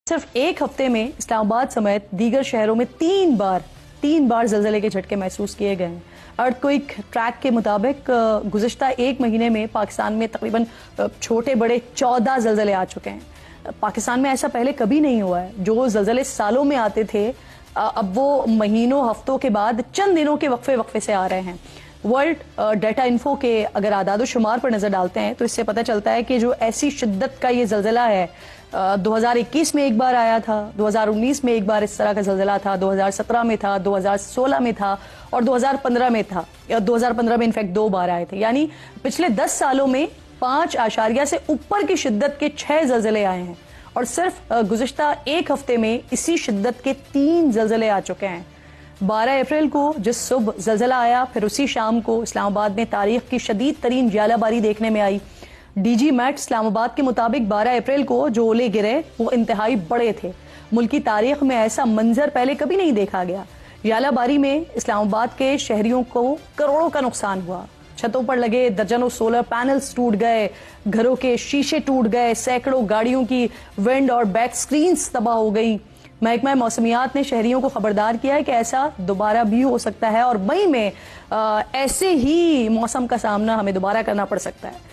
صرف ایک ہفتے میں اسلام آباد سمیت دیگر شہروں میں تین بار زلزلے کے جھٹکے محسوس کیے گئے ہیں۔ ارتھ ٹریک کے مطابق گزشتہ ایک مہینے میں پاکستان میں تقریباً چھوٹے بڑے 14 زلزلے آ چکے ہیں۔ پاکستان میں ایسا پہلے کبھی نہیں ہوا ہے۔ جو زلزلے سالوں میں آتے تھے اب وہ مہینوں ہفتوں کے بعد چند دنوں کے وقفے سے آ رہے ہیں۔ ورلڈ ڈیٹا انفو کے اگر اعداد و شمار پر نظر ڈالتے ہیں تو اس سے پتہ چلتا ہے کہ جو ایسی شدت کا یہ زلزلہ ہے 2021 میں ایک بار آیا تھا، 2019 میں ایک بار اس طرح کا زلزلہ تھا، 2017 میں تھا، 2016 میں تھا اور 2015 میں تھا۔ 2015 میں انفیکٹ 2 بار آئے تھے، یعنی پچھلے 10 سالوں میں 5 سے اوپر کی شدت کے 6 زلزلے آئے ہیں، اور صرف گزشتہ ایک ہفتے میں اسی شدت کے 3 زلزلے آ چکے ہیں۔ 12 اپریل کو جس صبح زلزلہ آیا، پھر اسی شام کو اسلام آباد میں تاریخ کی شدید ترین ژالہ باری دیکھنے میں آئی۔ ڈی جی میٹ اسلام آباد کے مطابق 12 اپریل کو جو اولے گرے وہ انتہائی بڑے تھے۔ ملکی تاریخ میں ایسا منظر پہلے کبھی نہیں دیکھا گیا۔ ژالہ باری میں اسلام آباد کے شہریوں کو کروڑوں کا نقصان ہوا۔ چھتوں پر لگے درجنوں سولر پینلز ٹوٹ گئے، گھروں کے شیشے ٹوٹ گئے، سینکڑوں گاڑیوں کی ونڈ اور بیک سکرینز تباہ ہو گئی۔ محکمہ موسمیات نے شہریوں کو خبردار کیا ہے کہ ایسا دوبارہ بھی ہو سکتا ہے اور مئی میں ایسے ہی موسم کا سامنا ہمیں دوبارہ کرنا پڑ سکتا ہے۔